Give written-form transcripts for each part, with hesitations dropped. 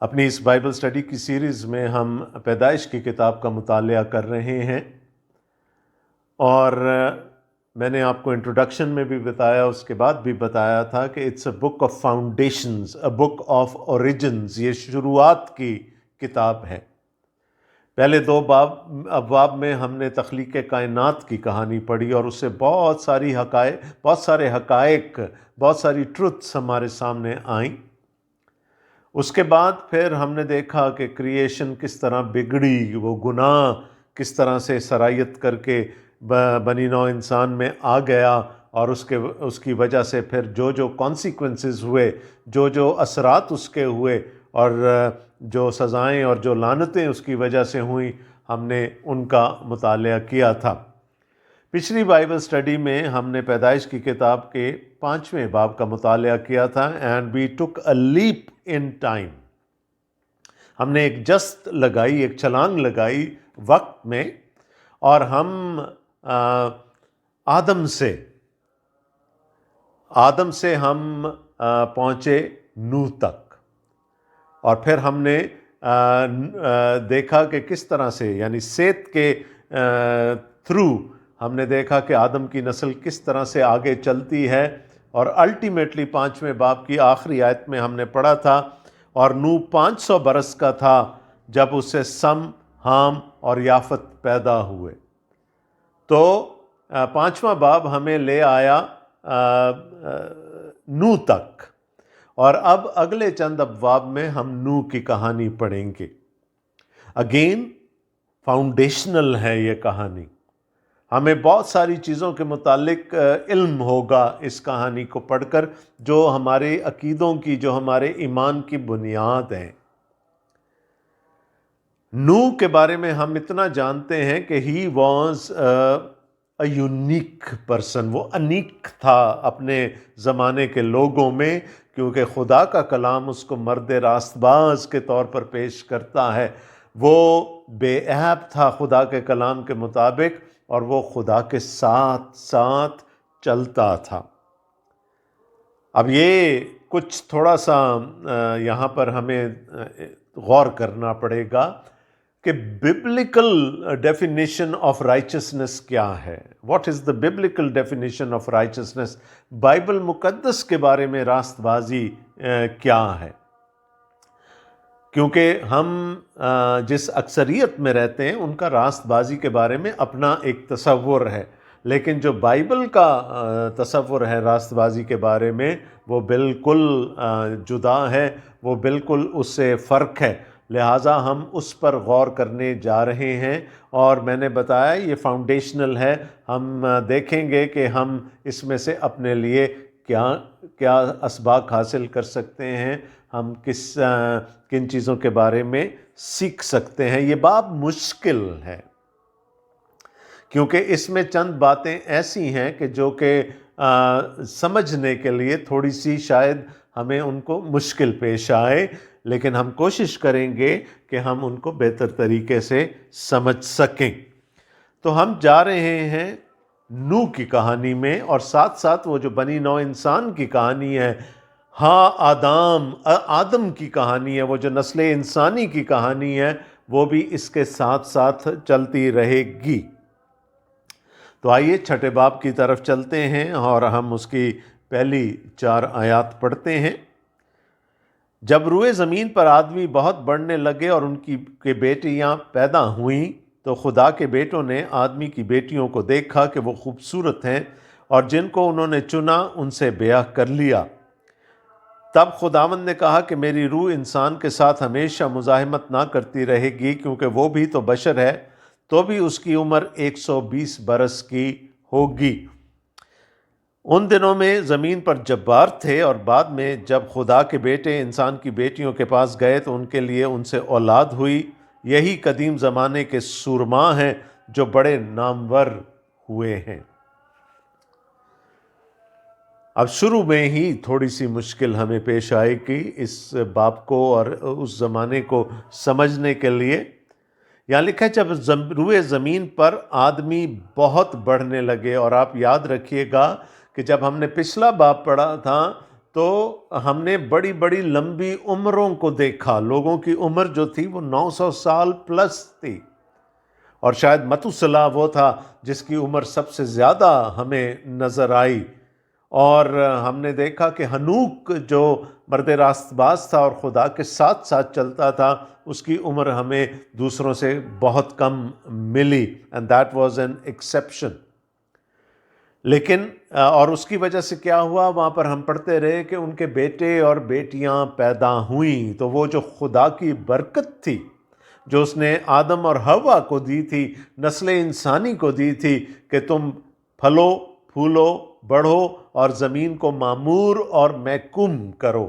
اپنی اس Bible study کی series میں ہم پیدائش کی کتاب کا مطالعہ کر رہے ہیں، اور میں نے آپ کو انٹروڈکشن میں بھی بتایا، اس کے بعد بھی بتایا تھا کہ it's a book of foundations, a book of origins, یہ شروعات کی کتاب ہے۔ پہلے 2 ابواب میں ہم نے تخلیق کائنات کی کہانی پڑھی، اور اس سے بہت سارے حقائق، بہت ساری ٹروتھس ہمارے سامنے آئیں۔ اس کے بعد پھر ہم نے دیکھا کہ کریشن کس طرح بگڑی، وہ گناہ کس طرح سے سرایت کر کے بنی نوع انسان میں آ گیا، اور اس کی وجہ سے پھر جو کانسیکوینسز ہوئے، جو اثرات اس کے ہوئے، اور جو سزائیں اور جو لعنتیں اس کی وجہ سے ہوئیں، ہم نے ان کا مطالعہ کیا تھا۔ پچھلی بائبل سٹڈی میں ہم نے پیدائش کی کتاب کے 5ویں باب کا مطالعہ کیا تھا، and we tick a leap in time. ہم نے ایک جست لگائی، ایک چھلانگ لگائی وقت میں، اور ہم آدم سے ہم پہنچے نوح تک، اور پھر ہم نے دیکھا کہ کس طرح سے، یعنی سیت کے تھرو ہم نے دیکھا کہ آدم کی نسل کس طرح سے آگے چلتی ہے، اور الٹیمیٹلی 5ویں باب کی آخری آیت میں ہم نے پڑھا تھا، اور نوح 500 برس کا تھا جب اس سے سم، حام اور یافت پیدا ہوئے۔ تو 5واں باب ہمیں لے آیا نوح تک، اور اب اگلے چند ابواب میں ہم نوح کی کہانی پڑھیں گے۔ اگین فاؤنڈیشنل ہے یہ کہانی، ہمیں بہت ساری چیزوں کے متعلق علم ہوگا اس کہانی کو پڑھ کر، جو ہمارے عقیدوں کی، جو ہمارے ایمان کی بنیاد ہیں۔ نوح کے بارے میں ہم اتنا جانتے ہیں کہ he was a unique person, وہ انیک تھا اپنے زمانے کے لوگوں میں، کیونکہ خدا کا کلام اس کو مرد راست باز کے طور پر پیش کرتا ہے۔ وہ بے عیب تھا خدا کے کلام کے مطابق، اور وہ خدا کے ساتھ ساتھ چلتا تھا۔ اب یہ کچھ تھوڑا سا یہاں پر ہمیں غور کرنا پڑے گا کہ ببلیکل ڈیفینیشن آف رائچسنس کیا ہے۔ What is the biblical definition of رائچسنس؟ Bible مقدس کے بارے میں راست بازی کیا ہے؟ کیونکہ ہم جس اکثریت میں رہتے ہیں ان کا راست بازی کے بارے میں اپنا ایک تصور ہے، لیکن جو بائبل کا تصور ہے راست بازی کے بارے میں، وہ بالکل جدا ہے، وہ بالکل اس سے فرق ہے۔ لہٰذا ہم اس پر غور کرنے جا رہے ہیں، اور میں نے بتایا یہ فاؤنڈیشنل ہے۔ ہم دیکھیں گے کہ ہم اس میں سے اپنے لیے کیا اسباق حاصل کر سکتے ہیں، ہم کن چیزوں کے بارے میں سیکھ سکتے ہیں۔ یہ باب مشکل ہے، کیونکہ اس میں چند باتیں ایسی ہیں کہ جو کہ سمجھنے کے لیے تھوڑی سی شاید ہمیں ان کو مشکل پیش آئے، لیکن ہم کوشش کریں گے کہ ہم ان کو بہتر طریقے سے سمجھ سکیں۔ تو ہم جا رہے ہیں نوح کی کہانی میں، اور ساتھ ساتھ وہ جو بنی نوع انسان کی کہانی ہے، ہاں آدم کی کہانی ہے، وہ جو نسل انسانی کی کہانی ہے، وہ بھی اس کے ساتھ ساتھ چلتی رہے گی۔ تو آئیے 6 باب کی طرف چلتے ہیں، اور ہم اس کی پہلی 4 آیات پڑھتے ہیں۔ جب روئے زمین پر آدمی بہت بڑھنے لگے اور ان کی بیٹیاں پیدا ہوئیں، تو خدا کے بیٹوں نے آدمی کی بیٹیوں کو دیکھا کہ وہ خوبصورت ہیں، اور جن کو انہوں نے چنا ان سے بیاہ کر لیا۔ تب خداوند نے کہا کہ میری روح انسان کے ساتھ ہمیشہ مزاحمت نہ کرتی رہے گی، کیونکہ وہ بھی تو بشر ہے، تو بھی اس کی عمر 120 برس کی ہوگی۔ ان دنوں میں زمین پر جبار تھے، اور بعد میں جب خدا کے بیٹے انسان کی بیٹیوں کے پاس گئے تو ان کے لیے ان سے اولاد ہوئی۔ یہی قدیم زمانے کے سورما ہیں جو بڑے نامور ہوئے ہیں۔ اب شروع میں ہی تھوڑی سی مشکل ہمیں پیش آئے گی اس باب کو اور اس زمانے کو سمجھنے کے لیے۔ یہاں لکھا ہے جب روئے زمین پر آدمی بہت بڑھنے لگے، اور آپ یاد رکھیے گا کہ جب ہم نے پچھلا باب پڑھا تھا تو ہم نے بڑی بڑی لمبی عمروں کو دیکھا. لوگوں کی عمر جو تھی وہ 900 سال پلس تھی، اور شاید متوسلا وہ تھا جس کی عمر سب سے زیادہ ہمیں نظر آئی. اور ہم نے دیکھا کہ ہنوک جو مرد راست باز تھا اور خدا کے ساتھ ساتھ چلتا تھا، اس کی عمر ہمیں دوسروں سے بہت کم ملی، and that was an exception. لیکن اور اس کی وجہ سے کیا ہوا، وہاں پر ہم پڑھتے رہے کہ ان کے بیٹے اور بیٹیاں پیدا ہوئیں. تو وہ جو خدا کی برکت تھی جو اس نے آدم اور حوا کو دی تھی، نسل انسانی کو دی تھی کہ تم پھلو پھولو بڑھو اور زمین کو معمور اور محکوم کرو،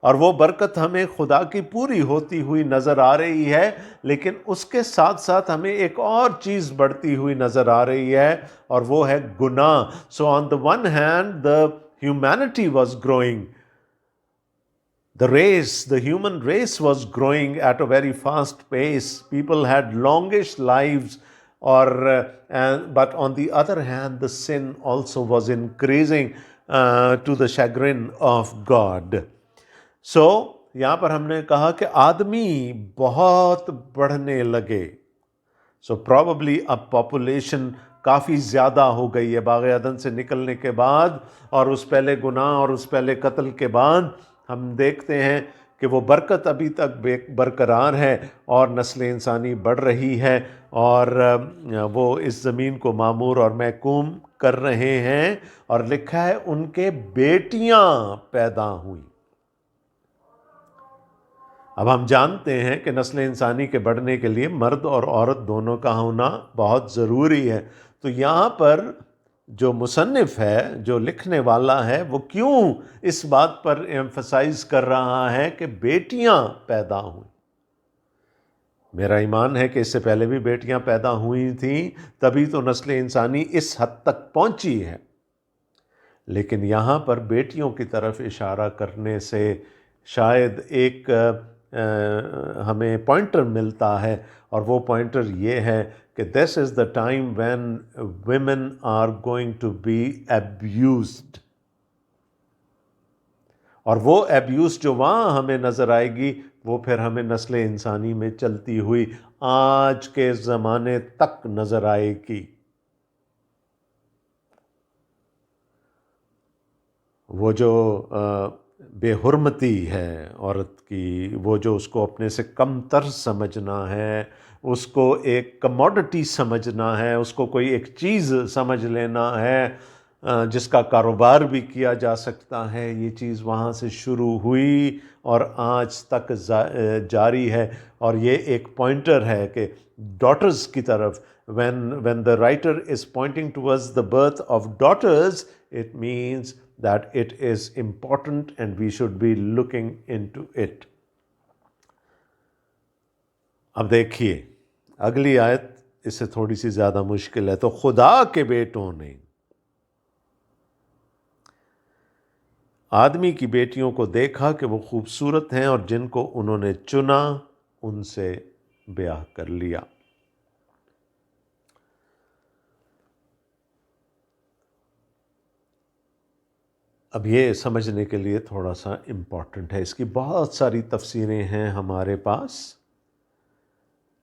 اور وہ برکت ہمیں خدا کی پوری ہوتی ہوئی نظر آ رہی ہے. لیکن اس کے ساتھ ساتھ ہمیں ایک اور چیز بڑھتی ہوئی نظر آ رہی ہے، اور وہ ہے گناہ. So on the one hand the humanity was growing. The human race was growing at a very fast pace. People had longish lives, but on the other hand, the sin also was increasing to the chagrin of God. So, یہاں پر ہم نے کہا کہ آدمی بہت بڑھنے لگے. سو probably اب پاپولیشن کافی زیادہ ہو گئی ہے باغ عدن سے نکلنے کے بعد، اور اس پہلے گناہ اور اس پہلے قتل کے بعد ہم دیکھتے ہیں کہ وہ برکت ابھی تک برقرار ہے، اور نسل انسانی بڑھ رہی ہے، اور وہ اس زمین کو معمور اور محکوم کر رہے ہیں. اور لکھا ہے ان کے بیٹیاں پیدا ہوئیں. اب ہم جانتے ہیں کہ نسل انسانی کے بڑھنے کے لیے مرد اور عورت دونوں کا ہونا بہت ضروری ہے. تو یہاں پر جو مصنف ہے، جو لکھنے والا ہے، وہ کیوں اس بات پر ایمفسائز کر رہا ہے کہ بیٹیاں پیدا ہوئیں؟ میرا ایمان ہے کہ اس سے پہلے بھی بیٹیاں پیدا ہوئی تھیں، تبھی تو نسل انسانی اس حد تک پہنچی ہے. لیکن یہاں پر بیٹیوں کی طرف اشارہ کرنے سے شاید ایک ہمیں پوائنٹر ملتا ہے، اور وہ پوائنٹر یہ ہے کہ this is the time when women are going to be abused. اور وہ abuse جو وہاں ہمیں نظر آئے گی، وہ پھر ہمیں نسل انسانی میں چلتی ہوئی آج کے زمانے تک نظر آئے گی. وہ جو بے حرمتی ہے عورت کی، وہ جو اس کو اپنے سے کم تر سمجھنا ہے، اس کو ایک کموڈٹی سمجھنا ہے، اس کو کوئی ایک چیز سمجھ لینا ہے جس کا کاروبار بھی کیا جا سکتا ہے، یہ چیز وہاں سے شروع ہوئی اور آج تک جاری ہے. اور یہ ایک پوائنٹر ہے کہ ڈاٹرز کی طرف when the writer is pointing towards the birth of daughters, it means that it is important and we should be looking into it. اب دیکھیے اگلی آیت اس سے تھوڑی سی زیادہ مشکل ہے. تو خدا کے بیٹوں نے آدمی کی بیٹیوں کو دیکھا کہ وہ خوبصورت ہیں، اور جن کو انہوں نے چنا ان سے بیاہ کر لیا. اب یہ سمجھنے کے لیے تھوڑا سا امپورٹنٹ ہے، اس کی بہت ساری تفسیریں ہیں ہمارے پاس،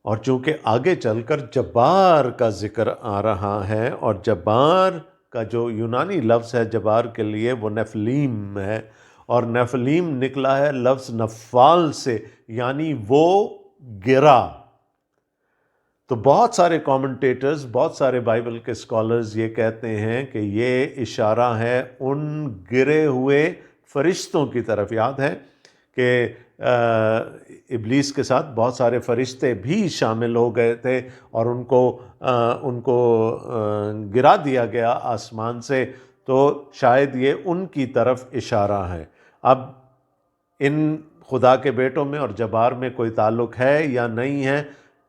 اور چونکہ آگے چل کر جبار کا ذکر آ رہا ہے، اور جبار کا جو یونانی لفظ ہے جبار کے لیے وہ نیفلیم ہے، اور نیفلیم نکلا ہے لفظ نفال سے، یعنی وہ گرا. تو بہت سارے کامنٹیٹرز، بہت سارے بائبل کے اسکالرز یہ کہتے ہیں کہ یہ اشارہ ہے ان گرے ہوئے فرشتوں کی طرف. یاد ہے کہ ابلیس کے ساتھ بہت سارے فرشتے بھی شامل ہو گئے تھے، اور ان کو گرا دیا گیا آسمان سے. تو شاید یہ ان کی طرف اشارہ ہے. اب ان خدا کے بیٹوں میں اور جبار میں کوئی تعلق ہے یا نہیں ہے،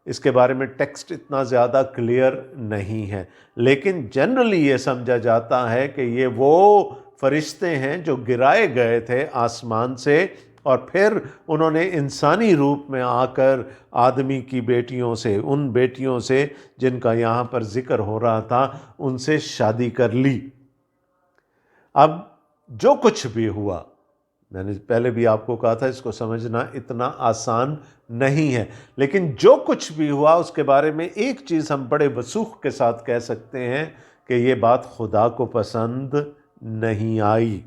اس کے بارے میں ٹیکسٹ اتنا زیادہ کلیئر نہیں ہے، لیکن جنرلی یہ سمجھا جاتا ہے کہ یہ وہ فرشتے ہیں جو گرائے گئے تھے آسمان سے، اور پھر انہوں نے انسانی روپ میں آ کر آدمی کی بیٹیوں سے، ان بیٹیوں سے جن کا یہاں پر ذکر ہو رہا تھا، ان سے شادی کر لی. اب جو کچھ بھی ہوا میں نے پہلے بھی آپ کو کہا تھا اس کو سمجھنا اتنا آسان نہیں ہے، لیکن جو کچھ بھی ہوا اس کے بارے میں ایک چیز ہم بڑے وثوق کے ساتھ کہہ سکتے ہیں کہ یہ بات خدا کو پسند نہیں آئی۔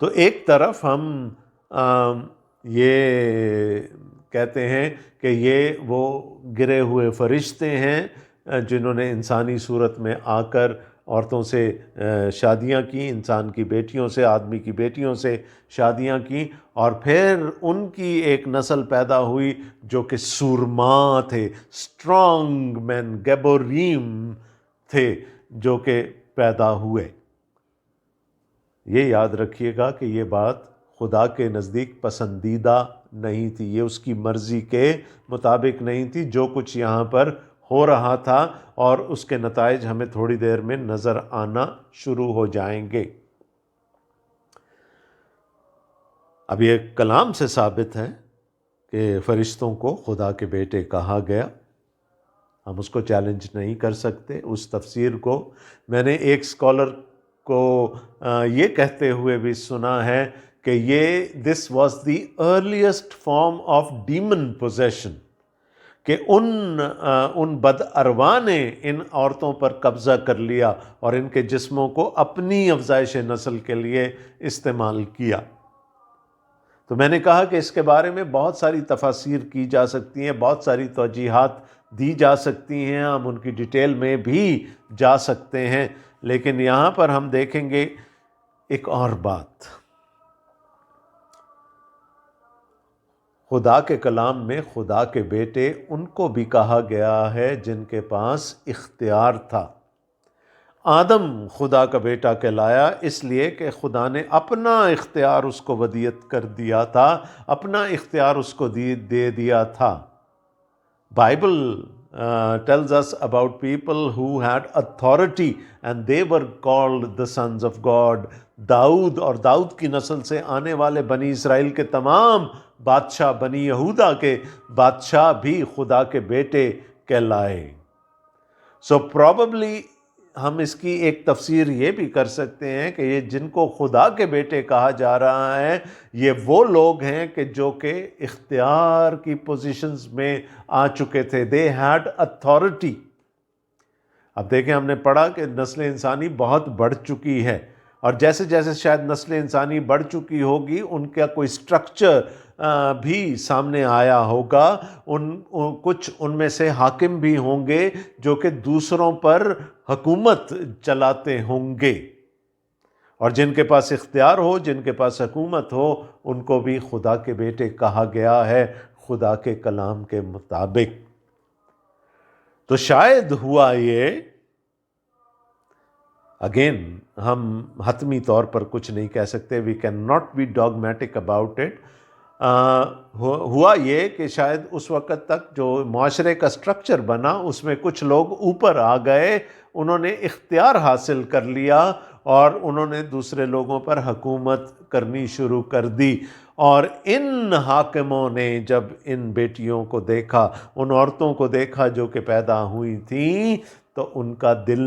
تو ایک طرف ہم یہ کہتے ہیں کہ یہ وہ گرے ہوئے فرشتے ہیں جنہوں نے انسانی صورت میں آ کر عورتوں سے شادیاں کی، انسان کی بیٹیوں سے، آدمی کی بیٹیوں سے شادیاں کی، اور پھر ان کی ایک نسل پیدا ہوئی جو کہ سورما تھے، اسٹرانگ مین، گیبوریم تھے جو کہ پیدا ہوئے۔ یہ یاد رکھیے گا کہ یہ بات خدا کے نزدیک پسندیدہ نہیں تھی، یہ اس کی مرضی کے مطابق نہیں تھی جو کچھ یہاں پر ہو رہا تھا، اور اس کے نتائج ہمیں تھوڑی دیر میں نظر آنا شروع ہو جائیں گے۔ اب یہ کلام سے ثابت ہے کہ فرشتوں کو خدا کے بیٹے کہا گیا، ہم اس کو چیلنج نہیں کر سکتے۔ اس تفسیر کو میں نے ایک اسکالر کو یہ کہتے ہوئے بھی سنا ہے کہ یہ this was the earliest form of demon possession, کہ ان بد ارواں نے ان عورتوں پر قبضہ کر لیا اور ان کے جسموں کو اپنی افزائش نسل کے لیے استعمال کیا۔ تو میں نے کہا کہ اس کے بارے میں بہت ساری تفاسیر کی جا سکتی ہیں، بہت ساری توجیحات دی جا سکتی ہیں، ہم ان کی ڈیٹیل میں بھی جا سکتے ہیں، لیکن یہاں پر ہم دیکھیں گے ایک اور بات۔ خدا کے کلام میں خدا کے بیٹے ان کو بھی کہا گیا ہے جن کے پاس اختیار تھا۔ آدم خدا کا بیٹا کہلایا اس لیے کہ خدا نے اپنا اختیار اس کو ودیعت کر دیا تھا، اپنا اختیار اس کو دے دیا تھا۔ Bible tells us about people who had authority and they were called the sons of God۔ داؤد اور داؤد کی نسل سے آنے والے بنی اسرائیل کے تمام بادشاہ، بنی یہودا کے بادشاہ بھی خدا کے بیٹے کہلائے۔ سو probably ہم اس کی ایک تفسیر یہ بھی کر سکتے ہیں کہ یہ جن کو خدا کے بیٹے کہا جا رہا ہے یہ وہ لوگ ہیں کہ جو کہ اختیار کی پوزیشنز میں آ چکے تھے۔ they had authority۔ اب دیکھیں، ہم نے پڑھا کہ نسل انسانی بہت بڑھ چکی ہے، اور جیسے جیسے شاید نسل انسانی بڑھ چکی ہوگی ان کا کوئی سٹرکچر بھی سامنے آیا ہوگا، کچھ ان میں سے حاکم بھی ہوں گے جو کہ دوسروں پر حکومت چلاتے ہوں گے، اور جن کے پاس اختیار ہو، جن کے پاس حکومت ہو، ان کو بھی خدا کے بیٹے کہا گیا ہے خدا کے کلام کے مطابق۔ تو شاید ہوا یہ، اگین ہم حتمی طور پر کچھ نہیں کہہ سکتے، we can not be dogmatic about it. ہوا یہ کہ شاید اس وقت تک جو معاشرے کا سٹرکچر بنا اس میں کچھ لوگ اوپر آ گئے، انہوں نے اختیار حاصل کر لیا اور انہوں نے دوسرے لوگوں پر حکومت کرنی شروع کر دی، اور ان حاکموں نے جب ان بیٹیوں کو دیکھا، ان عورتوں کو دیکھا جو کہ پیدا ہوئی تھیں، تو ان کا دل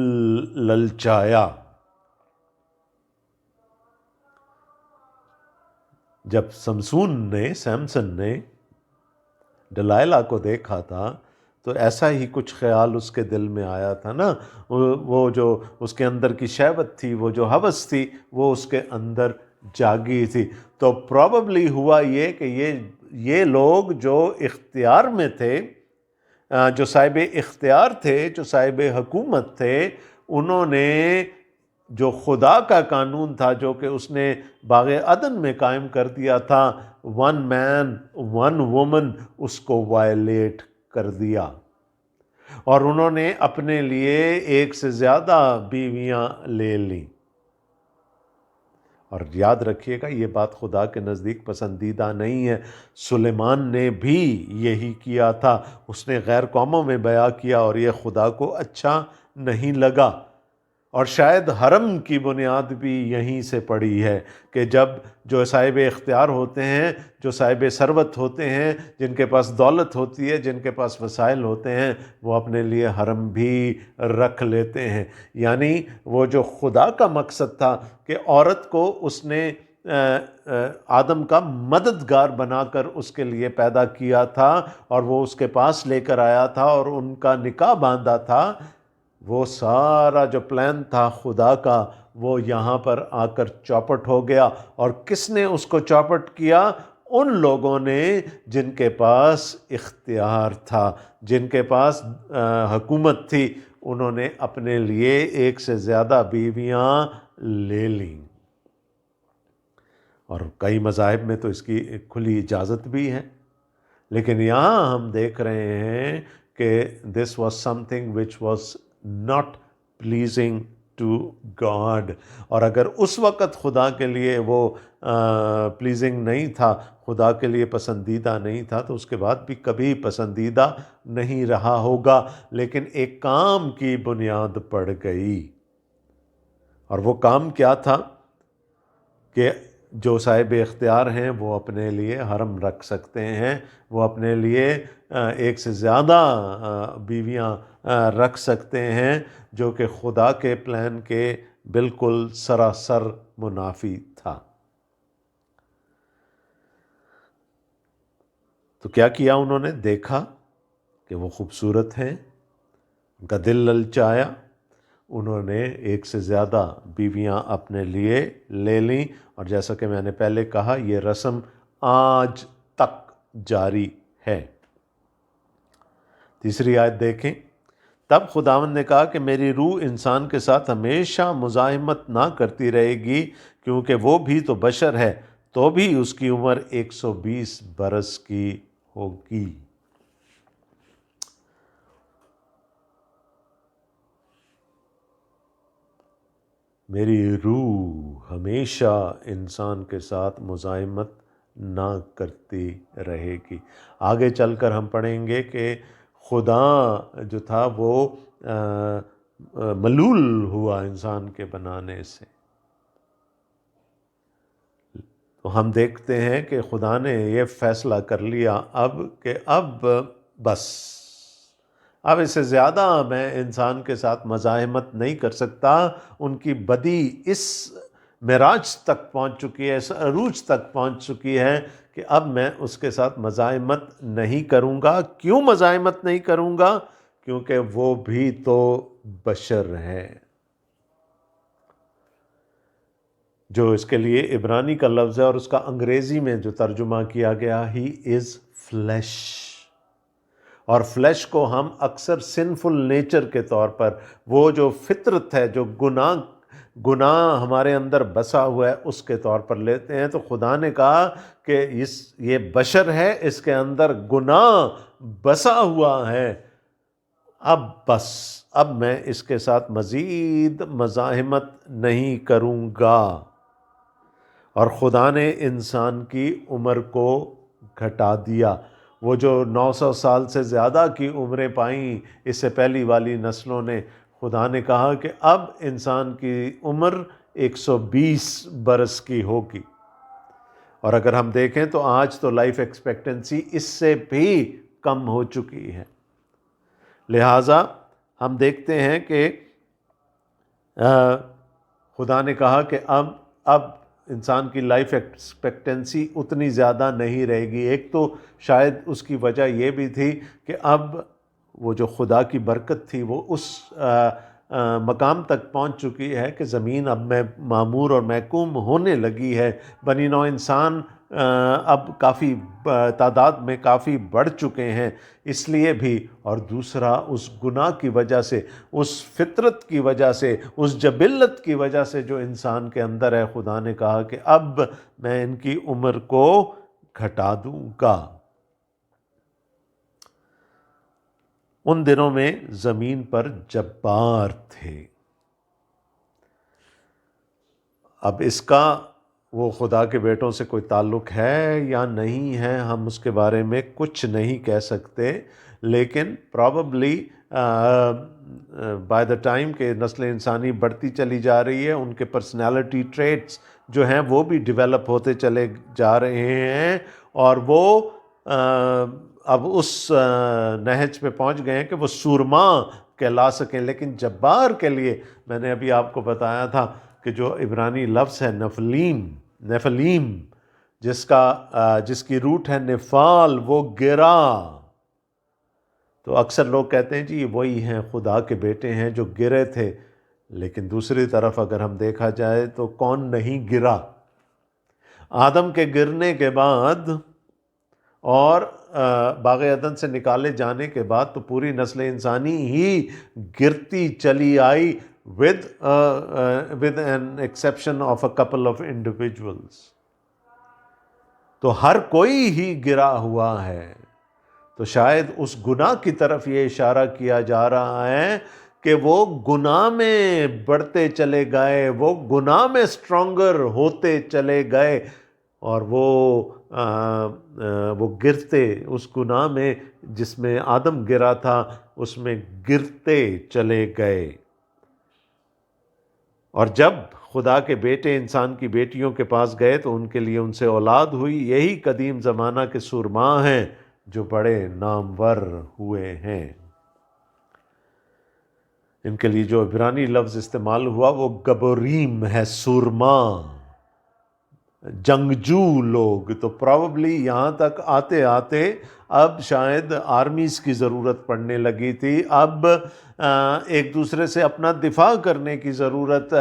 للچایا۔ جب سیمسن نے ڈلائلہ کو دیکھا تھا تو ایسا ہی کچھ خیال اس کے دل میں آیا تھا نا، وہ جو اس کے اندر کی شہوت تھی، وہ جو ہوس تھی، وہ اس کے اندر جاگی تھی۔ تو پروبیبلی ہوا یہ کہ یہ لوگ جو اختیار میں تھے، جو صاحب اختیار تھے، جو صاحب حکومت تھے، انہوں نے جو خدا کا قانون تھا جو کہ اس نے باغ عدن میں قائم کر دیا تھا، ون مین ون وومن، اس کو وائلیٹ کر دیا، اور انہوں نے اپنے لیے ایک سے زیادہ بیویاں لے لیں۔ اور یاد رکھیے گا یہ بات خدا کے نزدیک پسندیدہ نہیں ہے۔ سلیمان نے بھی یہی کیا تھا، اس نے غیر قوموں میں بیعت کیا اور یہ خدا کو اچھا نہیں لگا۔ اور شاید حرم کی بنیاد بھی یہیں سے پڑی ہے کہ جب جو صاحب اختیار ہوتے ہیں، جو صاحب ثروت ہوتے ہیں، جن کے پاس دولت ہوتی ہے، جن کے پاس وسائل ہوتے ہیں، وہ اپنے لیے حرم بھی رکھ لیتے ہیں۔ یعنی وہ جو خدا کا مقصد تھا کہ عورت کو اس نے آدم کا مددگار بنا کر اس کے لیے پیدا کیا تھا اور وہ اس کے پاس لے کر آیا تھا اور ان کا نکاح باندھا تھا، وہ سارا جو پلان تھا خدا کا وہ یہاں پر آ کر چوپٹ ہو گیا۔ اور کس نے اس کو چوپٹ کیا؟ ان لوگوں نے جن کے پاس اختیار تھا، جن کے پاس حکومت تھی، انہوں نے اپنے لیے ایک سے زیادہ بیویاں لے لیں۔ اور کئی مذاہب میں تو اس کی ایک کھلی اجازت بھی ہے، لیکن یہاں ہم دیکھ رہے ہیں کہ this was something which was not pleasing to God. اور اگر اس وقت خدا کے لیے وہ پلیزنگ نہیں تھا، خدا کے لیے پسندیدہ نہیں تھا، تو اس کے بعد بھی کبھی پسندیدہ نہیں رہا ہوگا۔ لیکن ایک کام کی بنیاد پڑ گئی، اور وہ کام کیا تھا کہ جو صاحب اختیار ہیں وہ اپنے لیے حرم رکھ سکتے ہیں، وہ اپنے لیے ایک سے زیادہ بیویاں رکھ سکتے ہیں، جو کہ خدا کے پلان کے بالکل سراسر منافی تھا۔ تو کیا کیا انہوں نے؟ دیکھا کہ وہ خوبصورت ہیں، ان کا دل للچایا، انہوں نے ایک سے زیادہ بیویاں اپنے لیے لے لیں، اور جیسا کہ میں نے پہلے کہا یہ رسم آج تک جاری ہے۔ تیسری آیت دیکھیں، تب خداوند نے کہا کہ میری روح انسان کے ساتھ ہمیشہ مزاحمت نہ کرتی رہے گی، کیونکہ وہ بھی تو بشر ہے، تو بھی اس کی عمر 120 برس کی ہوگی۔ میری روح ہمیشہ انسان کے ساتھ مزاحمت نہ کرتی رہے گی۔ آگے چل کر ہم پڑھیں گے کہ خدا جو تھا وہ ملول ہوا انسان کے بنانے سے۔ تو ہم دیکھتے ہیں کہ خدا نے یہ فیصلہ کر لیا اب کہ اب بس، اب اس سے زیادہ میں انسان کے ساتھ مزاحمت نہیں کر سکتا۔ ان کی بدی اس معراج تک پہنچ چکی ہے، اس عروج تک پہنچ چکی ہے کہ اب میں اس کے ساتھ مزاحمت نہیں کروں گا۔ کیوں مزاحمت نہیں کروں گا؟ کیونکہ وہ بھی تو بشر ہے۔ جو اس کے لیے عبرانی کا لفظ ہے اور اس کا انگریزی میں جو ترجمہ کیا گیا، ہی از فلیش۔ اور فلیش کو ہم اکثر سنفل نیچر کے طور پر، وہ جو فطرت ہے، جو گناہ ہمارے اندر بسا ہوا ہے، اس کے طور پر لیتے ہیں۔ تو خدا نے کہا کہ یہ بشر ہے، اس کے اندر گناہ بسا ہوا ہے، اب بس، اب میں اس کے ساتھ مزید مزاحمت نہیں کروں گا۔ اور خدا نے انسان کی عمر کو گھٹا دیا۔ وہ جو 900 سال سے زیادہ کی عمریں پائیں اس سے پہلی والی نسلوں نے، خدا نے کہا کہ اب انسان کی عمر 120 برس کی ہوگی۔ اور اگر ہم دیکھیں تو آج تو لائف ایکسپیکٹنسی اس سے بھی کم ہو چکی ہے۔ لہٰذا ہم دیکھتے ہیں کہ خدا نے کہا کہ اب انسان کی لائف ایکسپیکٹنسی اتنی زیادہ نہیں رہے گی۔ ایک تو شاید اس کی وجہ یہ بھی تھی کہ اب وہ جو خدا کی برکت تھی وہ اس مقام تک پہنچ چکی ہے کہ زمین اب میں معمور اور محکوم ہونے لگی ہے۔ بنی نوع انسان اب کافی تعداد میں کافی بڑھ چکے ہیں، اس لیے بھی، اور دوسرا اس گناہ کی وجہ سے، اس فطرت کی وجہ سے، اس جبلت کی وجہ سے جو انسان کے اندر ہے، خدا نے کہا کہ اب میں ان کی عمر کو گھٹا دوں گا۔ ان دنوں میں زمین پر جبار تھے۔ اب اس کا وہ خدا کے بیٹوں سے کوئی تعلق ہے یا نہیں ہے، ہم اس کے بارے میں کچھ نہیں کہہ سکتے، لیکن پراببلی بائی دا ٹائم کہ نسل انسانی بڑھتی چلی جا رہی ہے، ان کے پرسنالٹی ٹریٹس جو ہیں وہ بھی ڈیولپ ہوتے چلے جا رہے ہیں، اور وہ اب اس نہج پہ پہنچ گئے ہیں کہ وہ سورما کہلا سکیں۔ لیکن جبار کے لیے میں نے ابھی آپ کو بتایا تھا کہ جو عبرانی لفظ ہے نفلیم، نیفلیم، جس کی روٹ ہے نفال، وہ گرا. تو اکثر لوگ کہتے ہیں جی یہ وہی ہیں خدا کے بیٹے ہیں جو گرے تھے، لیکن دوسری طرف اگر ہم دیکھا جائے تو کون نہیں گرا؟ آدم کے گرنے کے بعد اور باغ عدن سے نکالے جانے کے بعد تو پوری نسل انسانی ہی گرتی چلی آئی with an exception of a couple of individuals. تو ہر کوئی ہی گرا ہوا ہے. تو شاید اس گناہ کی طرف یہ اشارہ کیا جا رہا ہے کہ وہ گناہ میں بڑھتے چلے گئے، وہ گناہ میں اسٹرانگر ہوتے چلے گئے، اور وہ گرتے اس گناہ میں جس میں آدم گرا تھا اس میں گرتے چلے گئے. اور جب خدا کے بیٹے انسان کی بیٹیوں کے پاس گئے تو ان کے لیے ان سے اولاد ہوئی. یہی قدیم زمانہ کے سورماں ہیں جو بڑے نامور ہوئے ہیں. ان کے لیے جو عبرانی لفظ استعمال ہوا وہ گبوریم ہے، سورماں، جنگجو لوگ. تو پراوبلی یہاں تک آتے آتے اب شاید آرمیز کی ضرورت پڑنے لگی تھی، اب ایک دوسرے سے اپنا دفاع کرنے کی ضرورت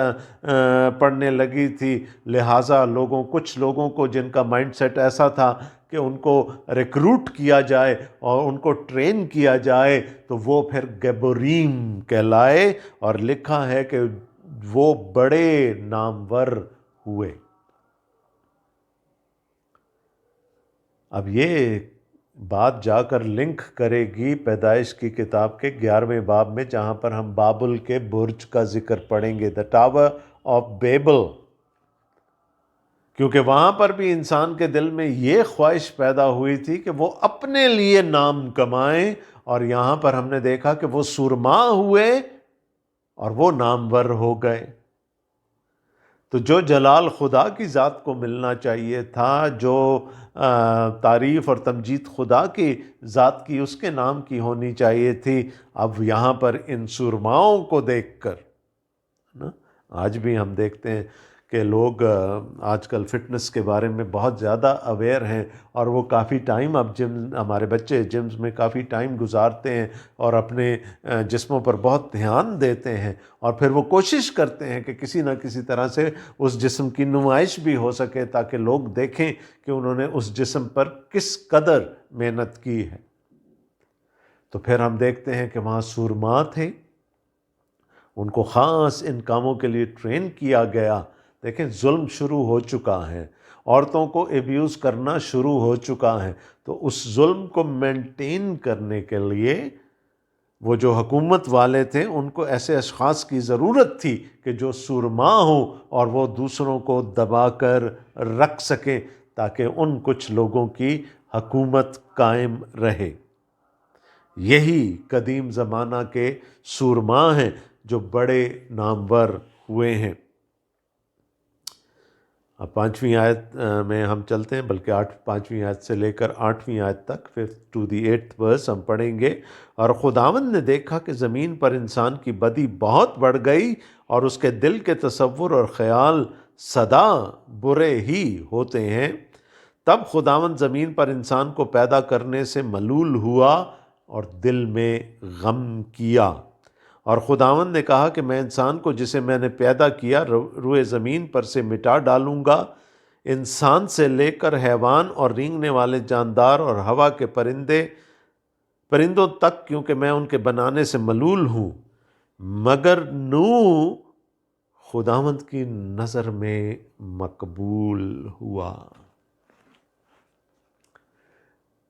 پڑنے لگی تھی. لہٰذا کچھ لوگوں کو جن کا مائنڈ سیٹ ایسا تھا کہ ان کو ریکروٹ کیا جائے اور ان کو ٹرین کیا جائے تو وہ پھر گبوریم کہلائے، اور لکھا ہے کہ وہ بڑے نامور ہوئے. اب یہ بات جا کر لنک کرے گی پیدائش کی کتاب کے 11ویں باب میں، جہاں پر ہم بابل کے برج کا ذکر پڑھیں گے، دا ٹاور آف بیبل. کیونکہ وہاں پر بھی انسان کے دل میں یہ خواہش پیدا ہوئی تھی کہ وہ اپنے لیے نام کمائیں، اور یہاں پر ہم نے دیکھا کہ وہ سورماں ہوئے اور وہ نامور ہو گئے. تو جو جلال خدا کی ذات کو ملنا چاہیے تھا، جو تعریف اور تمجید خدا کی ذات کی، اس کے نام کی ہونی چاہیے تھی، اب یہاں پر ان سرماؤں کو دیکھ کر نا، آج بھی ہم دیکھتے ہیں کہ لوگ آج کل فٹنس کے بارے میں بہت زیادہ اویئر ہیں، اور وہ کافی ٹائم اب ہمارے بچے جمز میں کافی ٹائم گزارتے ہیں اور اپنے جسموں پر بہت دھیان دیتے ہیں، اور پھر وہ کوشش کرتے ہیں کہ کسی نہ کسی طرح سے اس جسم کی نمائش بھی ہو سکے تاکہ لوگ دیکھیں کہ انہوں نے اس جسم پر کس قدر محنت کی ہے. تو پھر ہم دیکھتے ہیں کہ وہاں سورما تھے، ان کو خاص ان کاموں کے لیے ٹرین کیا گیا. دیکھیں ظلم شروع ہو چکا ہے، عورتوں کو ایبیوز کرنا شروع ہو چکا ہے. تو اس ظلم کو مینٹین کرنے کے لیے وہ جو حکومت والے تھے ان کو ایسے اشخاص کی ضرورت تھی کہ جو سورما ہوں اور وہ دوسروں کو دبا کر رکھ سکیں تاکہ ان کچھ لوگوں کی حکومت قائم رہے. یہی قدیم زمانہ کے سورما ہیں جو بڑے نامور ہوئے ہیں. اب 5ویں آیت میں ہم چلتے ہیں، بلکہ 5ویں آیت سے لے کر 8ویں آیت تک 5th to the 8th verse ہم پڑھیں گے. اور خداوند نے دیکھا کہ زمین پر انسان کی بدی بہت بڑھ گئی، اور اس کے دل کے تصور اور خیال سدا برے ہی ہوتے ہیں. تب خداوند زمین پر انسان کو پیدا کرنے سے ملول ہوا اور دل میں غم کیا. اور خداوند نے کہا کہ میں انسان کو جسے میں نے پیدا کیا روئے زمین پر سے مٹا ڈالوں گا، انسان سے لے کر حیوان اور رینگنے والے جاندار اور ہوا کے پرندوں تک، کیونکہ میں ان کے بنانے سے ملول ہوں. مگر نوح خداوند کی نظر میں مقبول ہوا.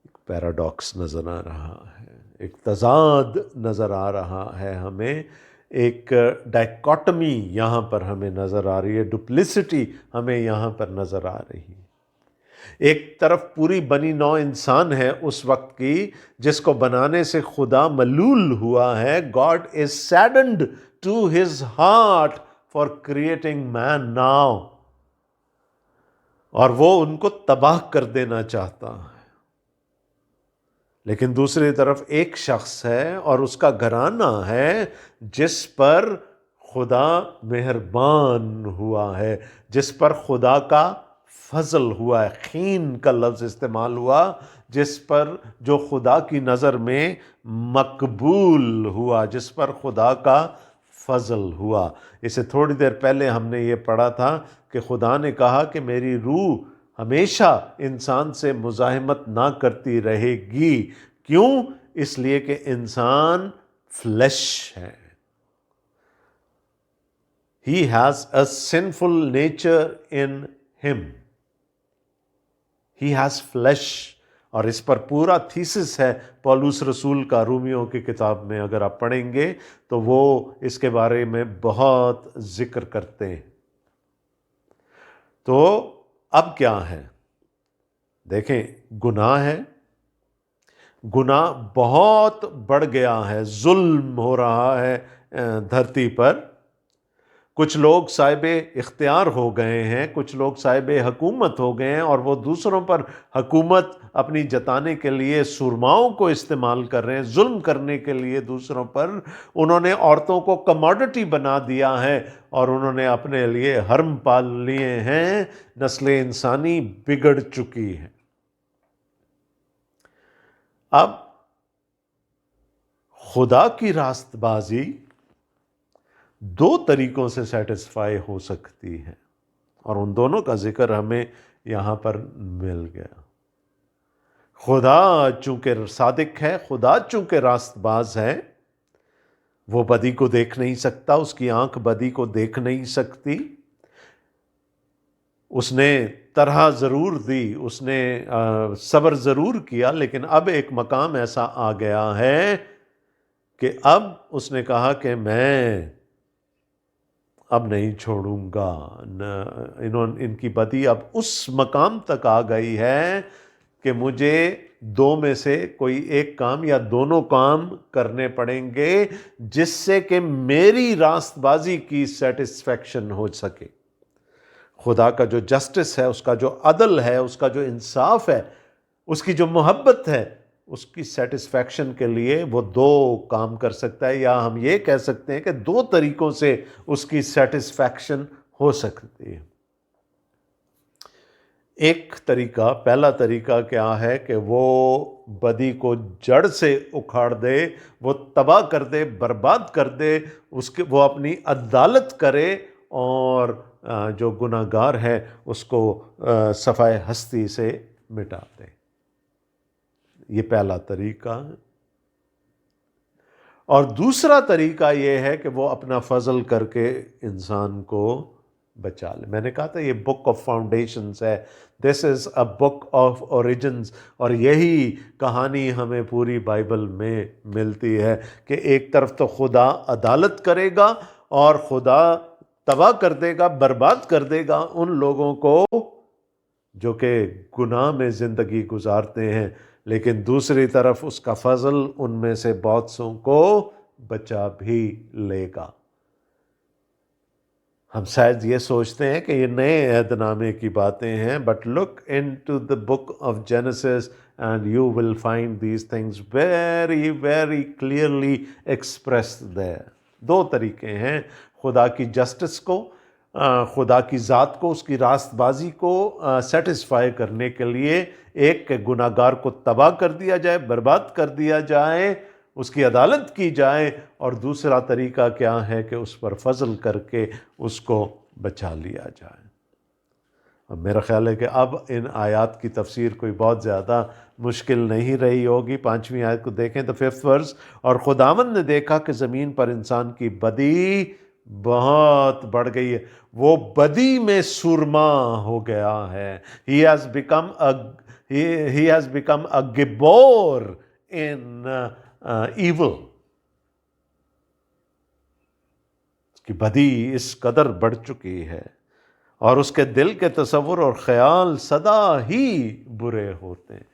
ایک پیراڈاکس نظر آ رہا ہے، ایک تضاد نظر آ رہا ہے ہمیں، ایک ڈائیکاٹمی یہاں پر ہمیں نظر آ رہی ہے، ڈپلیسٹی ہمیں یہاں پر نظر آ رہی ہے. ایک طرف پوری بنی نوع انسان ہے اس وقت کی جس کو بنانے سے خدا ملول ہوا ہے. God is saddened to his heart for creating man now، اور وہ ان کو تباہ کر دینا چاہتا ہے. لیکن دوسری طرف ایک شخص ہے اور اس کا گھرانہ ہے جس پر خدا مہربان ہوا ہے، جس پر خدا کا فضل ہوا ہے، خین کا لفظ استعمال ہوا، جس پر جو خدا کی نظر میں مقبول ہوا، جس پر خدا کا فضل ہوا۔ اسے تھوڑی دیر پہلے ہم نے یہ پڑھا تھا کہ خدا نے کہا کہ میری روح ہمیشہ انسان سے مزاحمت نہ کرتی رہے گی۔ کیوں؟ اس لیے کہ انسان فلیش ہے۔ He has a sinful nature in him. He has flesh. اور اس پر پورا تھیسس ہے پولس رسول کا رومیوں کی کتاب میں، اگر آپ پڑھیں گے تو وہ اس کے بارے میں بہت ذکر کرتے ہیں۔ تو اب کیا ہے؟ دیکھیں، گناہ ہے، گناہ بہت بڑھ گیا ہے، ظلم ہو رہا ہے دھرتی پر۔ کچھ لوگ صاحب اختیار ہو گئے ہیں، کچھ لوگ صاحب حکومت ہو گئے ہیں، اور وہ دوسروں پر حکومت اپنی جتانے کے لیے سرماؤں کو استعمال کر رہے ہیں، ظلم کرنے کے لیے دوسروں پر۔ انہوں نے عورتوں کو کموڈٹی بنا دیا ہے، اور انہوں نے اپنے لیے حرم پال لیے ہیں۔ نسل انسانی بگڑ چکی ہے۔ اب خدا کی راست بازی دو طریقوں سے سیٹسفائی ہو سکتی ہے، اور ان دونوں کا ذکر ہمیں یہاں پر مل گیا۔ خدا چونکہ صادق ہے، خدا چونکہ راست باز ہے، وہ بدی کو دیکھ نہیں سکتا، اس کی آنکھ بدی کو دیکھ نہیں سکتی۔ اس نے طرح ضرور دی، اس نے صبر ضرور کیا، لیکن اب ایک مقام ایسا آ گیا ہے کہ اب اس نے کہا کہ میں اب نہیں چھوڑوں گا۔ ان کی بدی اب اس مقام تک آ گئی ہے کہ مجھے دو میں سے کوئی ایک کام یا دونوں کام کرنے پڑیں گے، جس سے کہ میری راست بازی کی سیٹسفیکشن ہو سکے۔ خدا کا جو جسٹس ہے، اس کا جو عدل ہے، اس کا جو انصاف ہے، اس کی جو محبت ہے، اس کی سیٹسفیکشن کے لیے وہ دو کام کر سکتا ہے، یا ہم یہ کہہ سکتے ہیں کہ دو طریقوں سے اس کی سیٹسفیکشن ہو سکتی ہے۔ ایک طریقہ، پہلا طریقہ کیا ہے کہ وہ بدی کو جڑ سے اکھاڑ دے، وہ تباہ کر دے، برباد کر دے، وہ اپنی عدالت کرے، اور جو گناہ گار ہے اس کو صفائے ہستی سے مٹا دے۔ یہ پہلا طریقہ ہے۔ اور دوسرا طریقہ یہ ہے کہ وہ اپنا فضل کر کے انسان کو بچا لے۔ میں نے کہا تھا یہ بک آف فاؤنڈیشنز ہے، دس از اے بک آف اوریجنز، اور یہی کہانی ہمیں پوری بائبل میں ملتی ہے کہ ایک طرف تو خدا عدالت کرے گا، اور خدا تباہ کر دے گا، برباد کر دے گا ان لوگوں کو جو کہ گناہ میں زندگی گزارتے ہیں، لیکن دوسری طرف اس کا فضل ان میں سے بہت سوں کو بچا بھی لے گا۔ ہم شاید یہ سوچتے ہیں کہ یہ نئے عہد نامے کی باتیں ہیں، but look into the book of Genesis and you will find these things very very clearly expressed there۔ دو طریقے ہیں خدا کی جسٹس کو، خدا کی ذات کو، اس کی راست بازی کو سیٹسفائی کرنے کے لیے۔ ایک کہ گناہ گار کو تباہ کر دیا جائے، برباد کر دیا جائے، اس کی عدالت کی جائے، اور دوسرا طریقہ کیا ہے کہ اس پر فضل کر کے اس کو بچا لیا جائے۔ اب میرا خیال ہے کہ اب ان آیات کی تفسیر کوئی بہت زیادہ مشکل نہیں رہی ہوگی۔ 5ویں آیت کو دیکھیں تو 5th ورس، اور خداوند نے دیکھا کہ زمین پر انسان کی بدی بہت بڑھ گئی ہے، وہ بدی میں سرما ہو گیا ہے۔ He has become a گبور in evil۔ اس کی بدی اس قدر بڑھ چکی ہے، اور اس کے دل کے تصور اور خیال سدا ہی برے ہوتے ہیں۔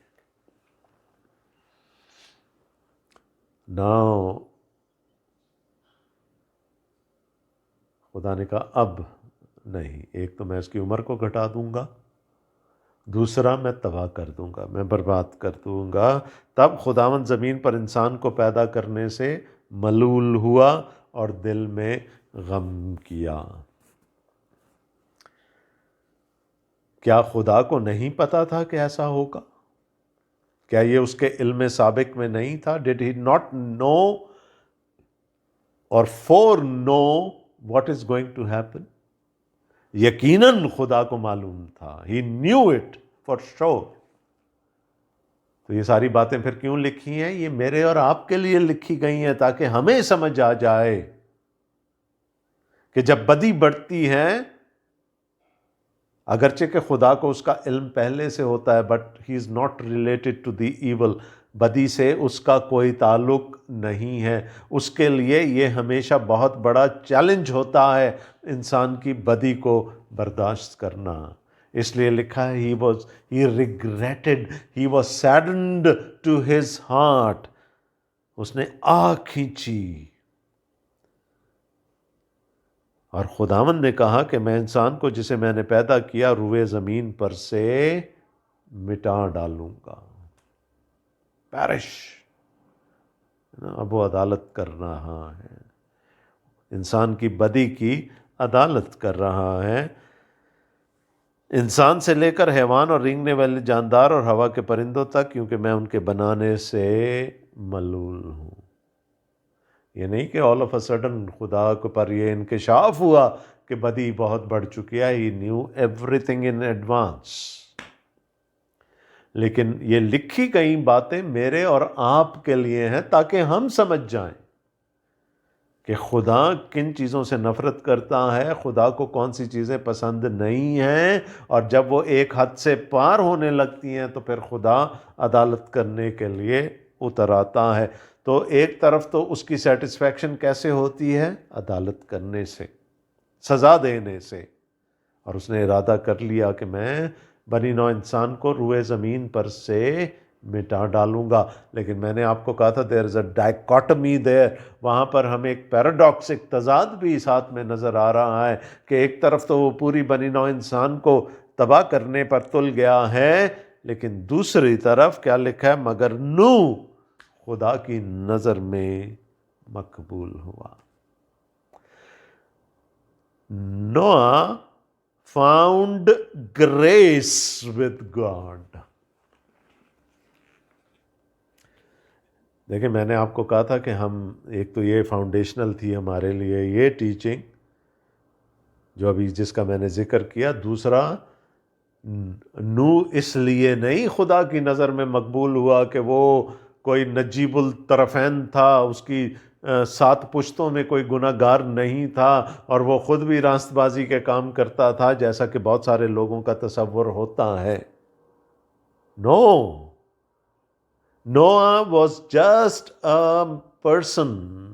ناؤ خدا نے کہا اب نہیں، ایک تو میں اس کی عمر کو گھٹا دوں گا، دوسرا میں تباہ کر دوں گا، میں برباد کر دوں گا۔ تب خداوند زمین پر انسان کو پیدا کرنے سے ملول ہوا اور دل میں غم کیا۔ کیا خدا کو نہیں پتا تھا کہ ایسا ہوگا؟ کیا یہ اس کے علم سابق میں نہیں تھا؟ ڈڈ ہی ناٹ نو اور foreknow what is going to happen? یقیناً خدا کو معلوم تھا. ہی نیو اٹ فار شور. تو یہ ساری باتیں پھر کیوں لکھی ہیں؟ یہ میرے اور آپ کے لیے لکھی گئی ہیں تاکہ ہمیں سمجھ آ جائے کہ جب بدی بڑھتی ہے، اگرچہ کہ خدا کو اس کا علم پہلے سے ہوتا ہے، but he is not related to the evil. بدی سے اس کا کوئی تعلق نہیں ہے. اس کے لیے یہ ہمیشہ بہت بڑا چیلنج ہوتا ہے انسان کی بدی کو برداشت کرنا. اس لیے لکھا ہے he regretted, he was saddened to his heart. اس نے آہ کھینچی. اور خداوند نے کہا کہ میں انسان کو جسے میں نے پیدا کیا روئے زمین پر سے مٹا ڈالوں گا. پیرش. اب وہ عدالت کر رہا ہے، انسان کی بدی کی عدالت کر رہا ہے، انسان سے لے کر حیوان اور رینگنے والے جاندار اور ہوا کے پرندوں تک، کیونکہ میں ان کے بنانے سے ملول ہوں. یہ نہیں کہ آل آف اے سڈن خدا کو پر یہ انکشاف ہوا کہ بدی بہت بڑھ چکی ہے. He knew everything in advance. لیکن یہ لکھی گئی باتیں میرے اور آپ کے لیے ہیں تاکہ ہم سمجھ جائیں کہ خدا کن چیزوں سے نفرت کرتا ہے، خدا کو کون سی چیزیں پسند نہیں ہیں، اور جب وہ ایک حد سے پار ہونے لگتی ہیں تو پھر خدا عدالت کرنے کے لیے اتر آتا ہے. تو ایک طرف تو اس کی سیٹسفیکشن کیسے ہوتی ہے؟ عدالت کرنے سے، سزا دینے سے. اور اس نے ارادہ کر لیا کہ میں بنی نوع انسان کو روئے زمین پر سے مٹا ڈالوں گا. لیکن میں نے آپ کو کہا تھا there is a dichotomy there. وہاں پر ہمیں ایک پیراڈاکس، ایک تضاد بھی ساتھ میں نظر آ رہا ہے کہ ایک طرف تو وہ پوری بنی نوع انسان کو تباہ کرنے پر تل گیا ہے، لیکن دوسری طرف کیا لکھا ہے؟ مگر نوح خدا کی نظر میں مقبول ہوا. نوح found grace with God. دیکھیں، میں نے آپ کو کہا تھا کہ ہم ایک تو یہ فاؤنڈیشنل تھی ہمارے لیے یہ ٹیچنگ جو ابھی جس کا میں نے ذکر کیا. دوسرا، نوح اس لیے نہیں خدا کی نظر میں مقبول ہوا کہ وہ کوئی نجیب الطرفین تھا، اس کی 7 پشتوں میں کوئی گناہ گار نہیں تھا، اور وہ خود بھی راست بازی کے کام کرتا تھا جیسا کہ بہت سارے لوگوں کا تصور ہوتا ہے. نو، Noah was just a person,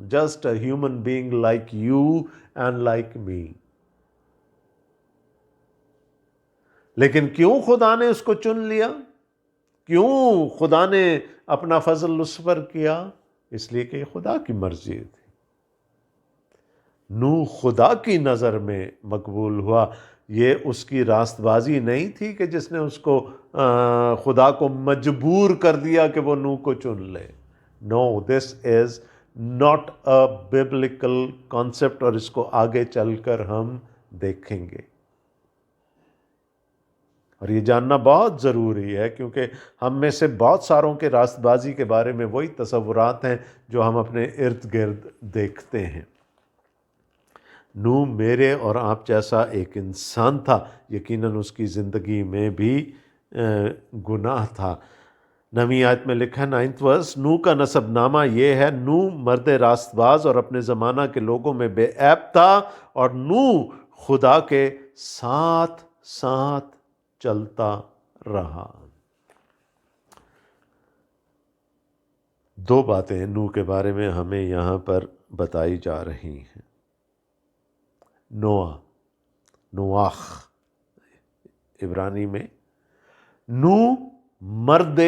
just a human being like you and like me. لیکن کیوں خدا نے اس کو چن لیا؟ کیوں خدا نے اپنا فضل اس پر کیا؟ اس لیے کہ خدا کی مرضی تھی. نوح خدا کی نظر میں مقبول ہوا. یہ اس کی راست بازی نہیں تھی کہ جس نے اس کو خدا کو مجبور کر دیا کہ وہ نوح کو چن لے. No, this is not a biblical concept, اور اس کو آگے چل کر ہم دیکھیں گے. اور یہ جاننا بہت ضروری ہے کیونکہ ہم میں سے بہت ساروں کے راست بازی کے بارے میں وہی تصورات ہیں جو ہم اپنے ارد گرد دیکھتے ہیں. نوح میرے اور آپ جیسا ایک انسان تھا، یقیناً اس کی زندگی میں بھی گناہ تھا. 9ویں آیت میں لکھا ہے 9th ورس، نوح کا نسب نامہ یہ ہے، نوح مرد راست باز اور اپنے زمانہ کے لوگوں میں بے عیب تھا، اور نوح خدا کے ساتھ ساتھ چلتا رہا. 2 باتیں نوح کے بارے میں ہمیں یہاں پر بتائی جا رہی ہیں. نواخ عبرانی میں، نوح مرد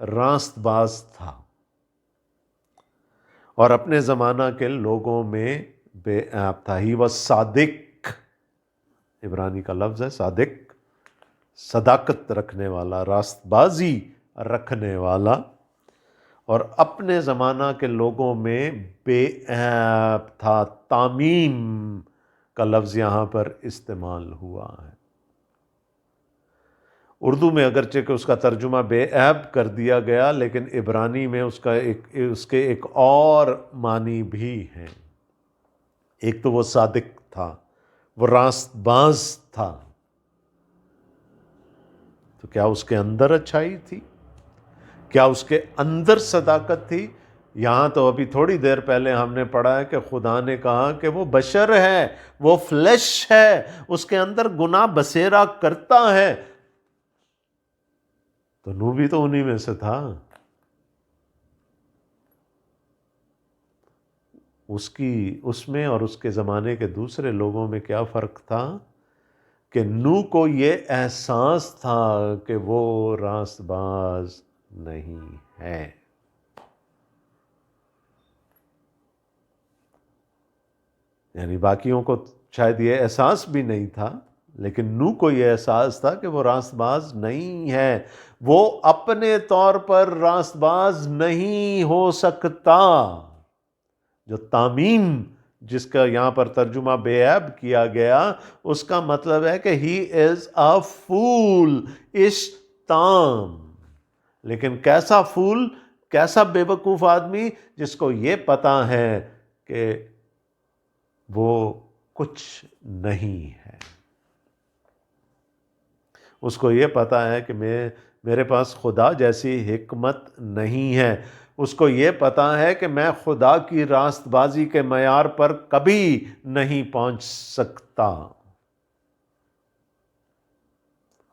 راست باز تھا اور اپنے زمانہ کے لوگوں میں بے عیب تھا. ہی واز صادق، عبرانی کا لفظ ہے صادق، صداقت رکھنے والا، راست بازی رکھنے والا، اور اپنے زمانہ کے لوگوں میں بے عیب تھا. تامیم کا لفظ یہاں پر استعمال ہوا ہے. اردو میں اگرچہ کہ اس کا ترجمہ بے عیب کر دیا گیا، لیکن عبرانی میں اس کے ایک اور معنی بھی ہیں۔ ایک تو وہ صادق تھا، وہ راست باز تھا، تو کیا اس کے اندر اچھائی تھی؟ کیا اس کے اندر صداقت تھی؟ یہاں تو ابھی تھوڑی دیر پہلے ہم نے پڑھا ہے کہ خدا نے کہا کہ وہ بشر ہے، وہ فلیش ہے، اس کے اندر گناہ بسیرا کرتا ہے۔ تو نوح بھی تو انہی میں سے تھا۔ اس میں اور اس کے زمانے کے دوسرے لوگوں میں کیا فرق تھا کہ نوح کو یہ احساس تھا کہ وہ راست باز نہیں ہے۔ یعنی باقیوں کو شاید یہ احساس بھی نہیں تھا، لیکن نوح کو یہ احساس تھا کہ وہ راست باز نہیں ہے، وہ اپنے طور پر راست باز نہیں ہو سکتا۔ جو تعمیم جس کا یہاں پر ترجمہ بے عیب کیا گیا، اس کا مطلب ہے کہ ہی از اے فول، اشتام۔ لیکن کیسا فول، کیسا بے وقوف آدمی؟ جس کو یہ پتا ہے کہ وہ کچھ نہیں ہے، اس کو یہ پتا ہے کہ میرے پاس خدا جیسی حکمت نہیں ہے، اس کو یہ پتا ہے کہ میں خدا کی راست بازی کے معیار پر کبھی نہیں پہنچ سکتا۔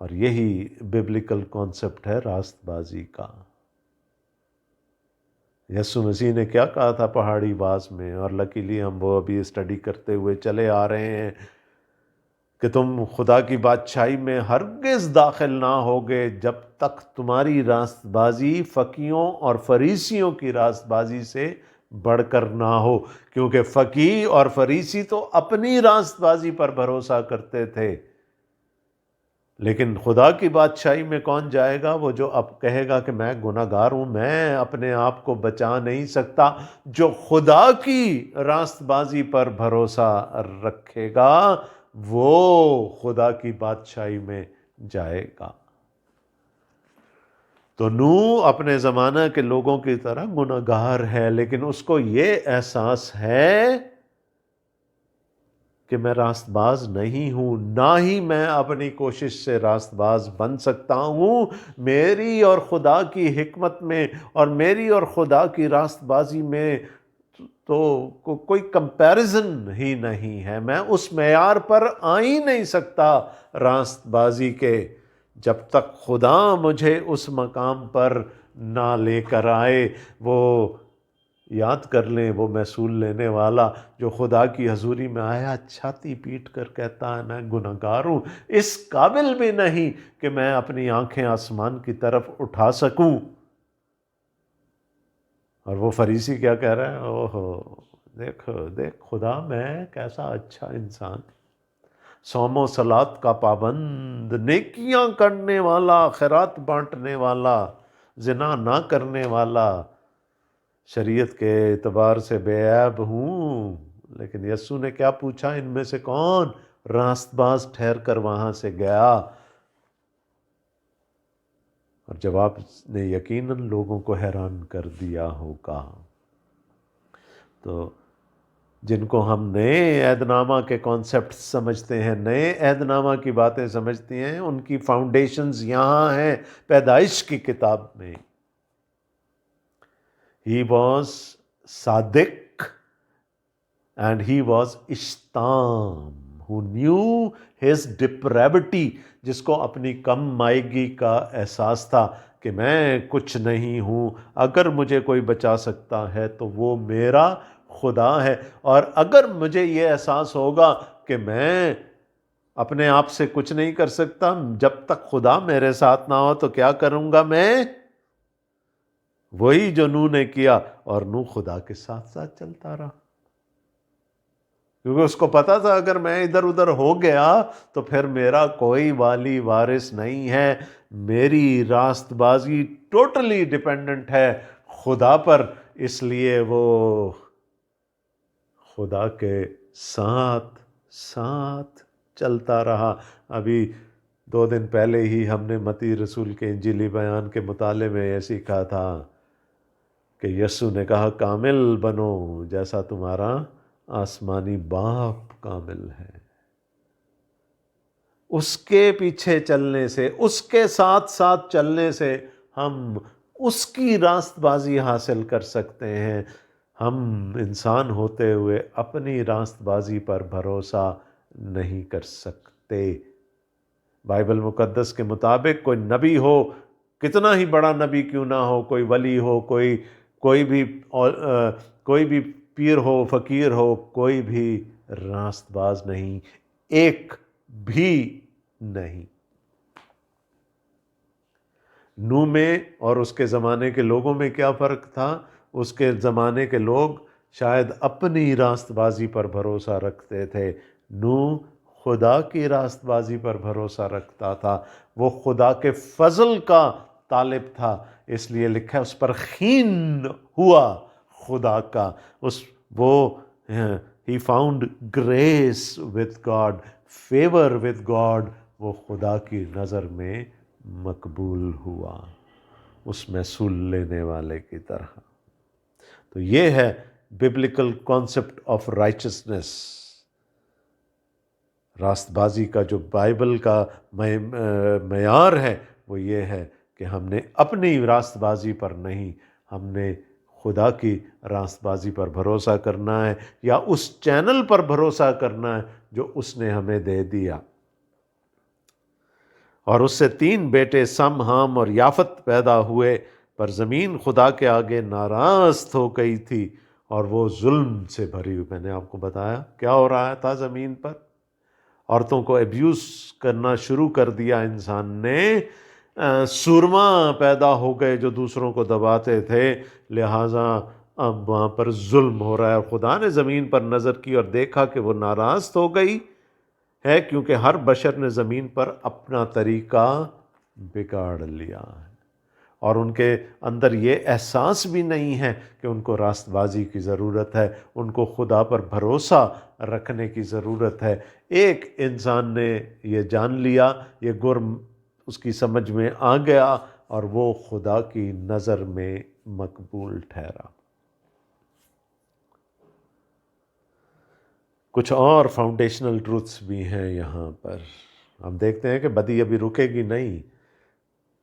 اور یہی ببلیکل کانسیپٹ ہے راست بازی کا۔ یسوع مسیح نے کیا کہا تھا پہاڑی باز میں، اور لکیلی ہم وہ ابھی اسٹڈی کرتے ہوئے چلے آ رہے ہیں، کہ تم خدا کی بادشاہی میں ہرگز داخل نہ ہوگے جب تک تمہاری راست بازی فقیوں اور فریسیوں کی راست بازی سے بڑھ کر نہ ہو، کیونکہ فقی اور فریسی تو اپنی راست بازی پر بھروسہ کرتے تھے، لیکن خدا کی بادشاہی میں کون جائے گا؟ وہ جو اب کہے گا کہ میں گناہ گار ہوں، میں اپنے آپ کو بچا نہیں سکتا۔ جو خدا کی راست بازی پر بھروسہ رکھے گا وہ خدا کی بادشاہی میں جائے گا۔ تو نوح اپنے زمانہ کے لوگوں کی طرح گناہ گار ہے، لیکن اس کو یہ احساس ہے کہ میں راست باز نہیں ہوں، نہ ہی میں اپنی کوشش سے راست باز بن سکتا ہوں۔ میری اور خدا کی حکمت میں اور میری اور خدا کی راست بازی میں تو کوئی کمپیریزن ہی نہیں ہے۔ میں اس معیار پر آ ہی نہیں سکتا راست بازی کے، جب تک خدا مجھے اس مقام پر نہ لے کر آئے۔ وہ یاد کر لیں وہ محصول لینے والا جو خدا کی حضوری میں آیا، چھاتی پیٹ کر کہتا ہے میں گناہ گار ہوں، اس قابل بھی نہیں کہ میں اپنی آنکھیں آسمان کی طرف اٹھا سکوں۔ اور وہ فریسی کیا کہہ رہا ہے؟ اوہو، دیکھ خدا میں کیسا اچھا انسان، صوم و صلات کا پابند، نیکیاں کرنے والا، خیرات بانٹنے والا، زنا نہ کرنے والا، شریعت کے اعتبار سے بے عیب ہوں۔ لیکن یسوع نے کیا پوچھا؟ ان میں سے کون راست باز ٹھہر کر وہاں سے گیا؟ اور جواب نے یقیناً لوگوں کو حیران کر دیا ہوگا۔ تو جن کو ہم نئے عہد نامہ کے کانسیپٹ سمجھتے ہیں، نئے عہد نامہ کی باتیں سمجھتے ہیں، ان کی فاؤنڈیشنز یہاں ہیں پیدائش کی کتاب میں۔ He was Sadiq and he was Ishtam, who knew his depravity، جس کو اپنی کم مائیگی کا احساس تھا کہ میں کچھ نہیں ہوں، اگر مجھے کوئی بچا سکتا ہے تو وہ میرا خدا ہے، اور اگر مجھے یہ احساس ہوگا کہ میں اپنے آپ سے کچھ نہیں کر سکتا، جب تک خدا میرے ساتھ نہ ہو تو کیا کروں گا میں؟ وہی جو نوح نے کیا، اور نوح خدا کے ساتھ ساتھ چلتا رہا، کیونکہ اس کو پتا تھا اگر میں ادھر ادھر ہو گیا تو پھر میرا کوئی والی وارث نہیں ہے، میری راست بازی ٹوٹلی ڈیپینڈنٹ ہے خدا پر، اس لیے وہ خدا کے ساتھ ساتھ چلتا رہا۔ ابھی 2 دن پہلے ہی ہم نے متی رسول کے انجیلی بیان کے مطالعے میں یہ سیکھا تھا کہ یسوع نے کہا کامل بنو جیسا تمہارا آسمانی باپ کامل ہے۔ اس کے پیچھے چلنے سے، اس کے ساتھ ساتھ چلنے سے ہم اس کی راست بازی حاصل کر سکتے ہیں۔ ہم انسان ہوتے ہوئے اپنی راست بازی پر بھروسہ نہیں کر سکتے۔ بائبل مقدس کے مطابق کوئی نبی ہو، کتنا ہی بڑا نبی کیوں نہ ہو، کوئی ولی ہو، کوئی بھی پیر ہو، فقیر ہو، کوئی بھی راست باز نہیں، ایک بھی نہیں۔ نوح میں اور اس کے زمانے کے لوگوں میں کیا فرق تھا؟ اس کے زمانے کے لوگ شاید اپنی راست بازی پر بھروسہ رکھتے تھے، نوح خدا کی راست بازی پر بھروسہ رکھتا تھا، وہ خدا کے فضل کا طالب تھا، اس لیے لکھا ہے اس پر خین ہوا خدا کا، he found grace with God, favor with God، وہ خدا کی نظر میں مقبول ہوا، اس محصول لینے والے کی طرح۔ تو یہ ہے biblical concept of righteousness، راست بازی کا جو بائبل کا معیار ہے وہ یہ ہے کہ ہم نے اپنی راست بازی پر نہیں، ہم نے خدا کی راست بازی پر بھروسہ کرنا ہے، یا اس چینل پر بھروسہ کرنا ہے جو اس نے ہمیں دے دیا۔ اور اس سے 3 بیٹے سم، حام اور یافت پیدا ہوئے، پر زمین خدا کے آگے ناراض ہو گئی تھی اور وہ ظلم سے بھری ہوئی۔ میں نے آپ کو بتایا کیا ہو رہا تھا زمین پر، عورتوں کو ابیوز کرنا شروع کر دیا انسان نے، سورما پیدا ہو گئے جو دوسروں کو دباتے تھے، لہٰذا اب وہاں پر ظلم ہو رہا ہے، اور خدا نے زمین پر نظر کی اور دیکھا کہ وہ ناراض ہو گئی ہے، کیونکہ ہر بشر نے زمین پر اپنا طریقہ بگاڑ لیا ہے، اور ان کے اندر یہ احساس بھی نہیں ہے کہ ان کو راست بازی کی ضرورت ہے، ان کو خدا پر بھروسہ رکھنے کی ضرورت ہے۔ ایک انسان نے یہ جان لیا، یہ گر اس کی سمجھ میں آ گیا، اور وہ خدا کی نظر میں مقبول ٹھہرا۔ کچھ اور فاؤنڈیشنل ٹروتھس بھی ہیں یہاں پر، ہم دیکھتے ہیں کہ بدی ابھی رکے گی نہیں،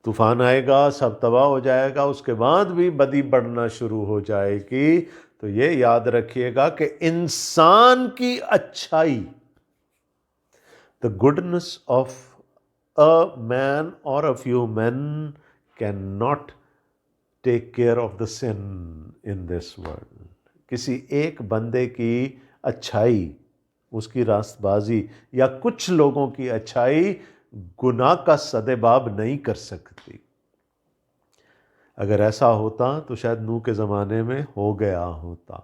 طوفان آئے گا، سب تباہ ہو جائے گا، اس کے بعد بھی بدی بڑھنا شروع ہو جائے گی۔ تو یہ یاد رکھیے گا کہ انسان کی اچھائی، the goodness of a man or a few men cannot take care of the sin in this world۔ کسی ایک بندے کی اچھائی، اس کی راست بازی، یا کچھ لوگوں کی اچھائی گناہ کا سدباب نہیں کر سکتی۔ اگر ایسا ہوتا تو شاید نوح کے زمانے میں ہو گیا ہوتا،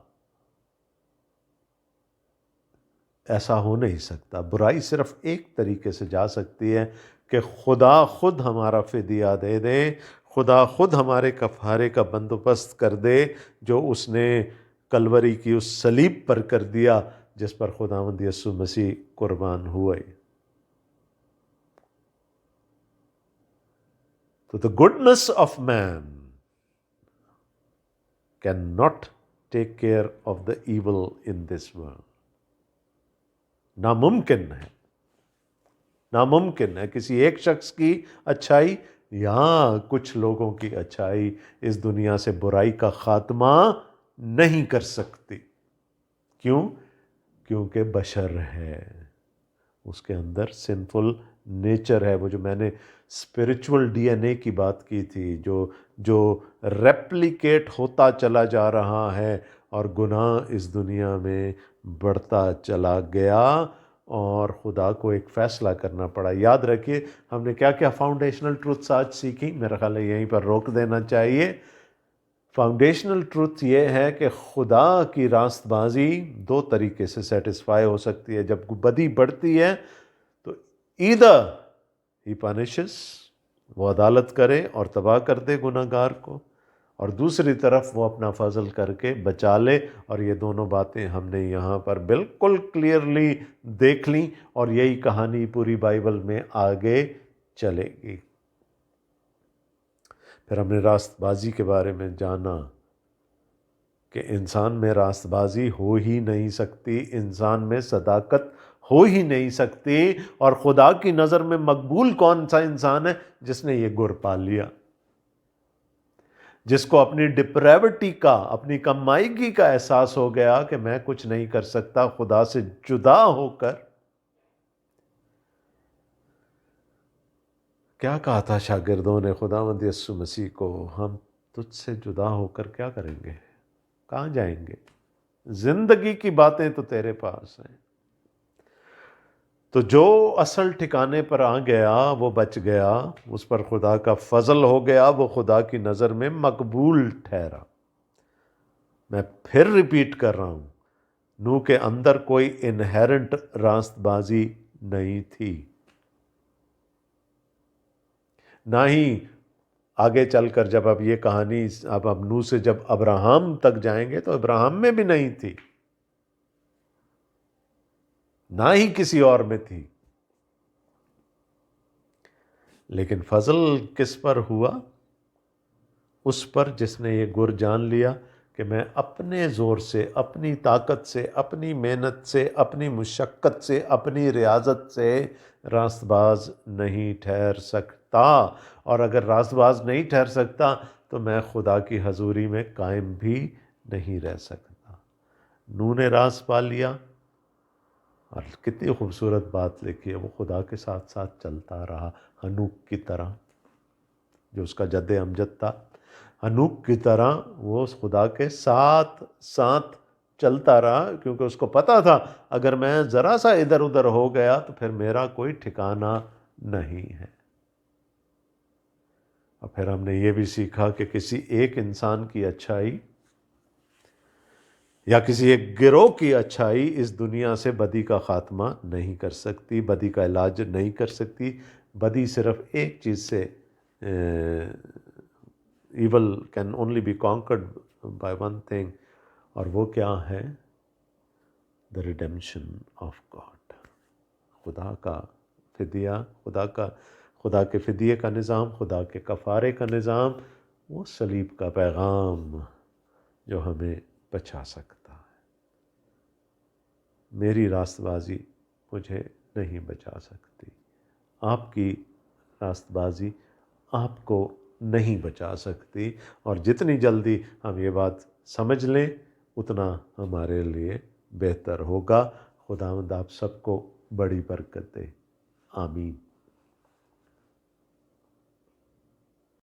ایسا ہو نہیں سکتا۔ برائی صرف ایک طریقے سے جا سکتی ہے کہ خدا خود ہمارا فدیہ دے دے، خدا خود ہمارے کفارے کا بندوبست کر دے، جو اس نے کلوری کی اس صلیب پر کر دیا، جس پر خداوند یسوع مسیح قربان ہوئے۔ تو the goodness of man cannot take care of the evil in this world۔ ناممکن ہے، ناممکن ہے کسی ایک شخص کی اچھائی یا کچھ لوگوں کی اچھائی اس دنیا سے برائی کا خاتمہ نہیں کر سکتی۔ کیوں؟ کیونکہ بشر ہے، اس کے اندر سنفل نیچر ہے، وہ جو میں نے اسپرچول ڈی این اے کی بات کی تھی، جو ریپلیکیٹ ہوتا چلا جا رہا ہے، اور گناہ اس دنیا میں بڑھتا چلا گیا، اور خدا کو ایک فیصلہ کرنا پڑا۔ یاد رکھیے ہم نے کیا کیا فاؤنڈیشنل ٹروتھس آج سیکھی، میرا خیال ہے یہیں پر روک دینا چاہیے۔ فاؤنڈیشنل ٹروتھ یہ ہے کہ خدا کی راست بازی 2 طریقے سے سیٹسفائی ہو سکتی ہے۔ جب بدی بڑھتی ہے تو either he punishes، وہ عدالت کرے اور تباہ کر دے گناہ گار کو، اور دوسری طرف وہ اپنا فضل کر کے بچا لے، اور یہ دونوں باتیں ہم نے یہاں پر بالکل کلیئرلی دیکھ لیں، اور یہی کہانی پوری بائبل میں آگے چلے گی۔ پھر ہم نے راست بازی کے بارے میں جانا کہ انسان میں راست بازی ہو ہی نہیں سکتی، انسان میں صداقت ہو ہی نہیں سکتی، اور خدا کی نظر میں مقبول کون سا انسان ہے؟ جس نے یہ گر پا لیا، جس کو اپنی ڈپریوٹی کا، اپنی کمائیگی کا احساس ہو گیا کہ میں کچھ نہیں کر سکتا خدا سے جدا ہو کر۔ کیا کہا تھا شاگردوں نے خداوند یسوع مسیح کو؟ ہم تجھ سے جدا ہو کر کیا کریں گے؟ کہاں جائیں گے؟ زندگی کی باتیں تو تیرے پاس ہیں۔ تو جو اصل ٹھکانے پر آ گیا وہ بچ گیا، اس پر خدا کا فضل ہو گیا، وہ خدا کی نظر میں مقبول ٹھہرا۔ میں پھر ریپیٹ کر رہا ہوں، نوح کے اندر کوئی انہیرنٹ راست بازی نہیں تھی، نہ ہی آگے چل کر جب اب یہ کہانی اب نوح سے جب ابراہم تک جائیں گے تو ابراہم میں بھی نہیں تھی، نہ ہی کسی اور میں تھی۔ لیکن فضل کس پر ہوا؟ اس پر جس نے یہ گر جان لیا کہ میں اپنے زور سے، اپنی طاقت سے، اپنی محنت سے، اپنی مشقت سے، اپنی ریاضت سے راست باز نہیں ٹھہر سکتا، اور اگر راست باز نہیں ٹھہر سکتا تو میں خدا کی حضوری میں قائم بھی نہیں رہ سکتا۔ نوح نے راست پا لیا، اور کتنی خوبصورت بات لکھی ہے، وہ خدا کے ساتھ ساتھ چلتا رہا، ہنوک کی طرح، جو اس کا جد امجد تھا، ہنوک کی طرح وہ اس خدا کے ساتھ ساتھ چلتا رہا، کیونکہ اس کو پتا تھا اگر میں ذرا سا ادھر ادھر ہو گیا تو پھر میرا کوئی ٹھکانہ نہیں ہے۔ اور پھر ہم نے یہ بھی سیکھا کہ کسی ایک انسان کی اچھائی یا کسی ایک گروہ کی اچھائی اس دنیا سے بدی کا خاتمہ نہیں کر سکتی، بدی کا علاج نہیں کر سکتی۔ بدی صرف ایک چیز سے evil can only be conquered by one thing, اور وہ کیا ہے؟ دا ریڈیمشن آف گاڈ، خدا کا فدیہ، خدا کے فدیے کا نظام، خدا کے کفارے کا نظام، وہ صلیب کا پیغام جو ہمیں بچا سکتا ہے۔ میری راست بازی مجھے نہیں بچا سکتی، آپ کی راست بازی آپ کو نہیں بچا سکتی، اور جتنی جلدی ہم یہ بات سمجھ لیں اتنا ہمارے لیے بہتر ہوگا۔ خداوند آپ سب کو بڑی برکت دے، آمین۔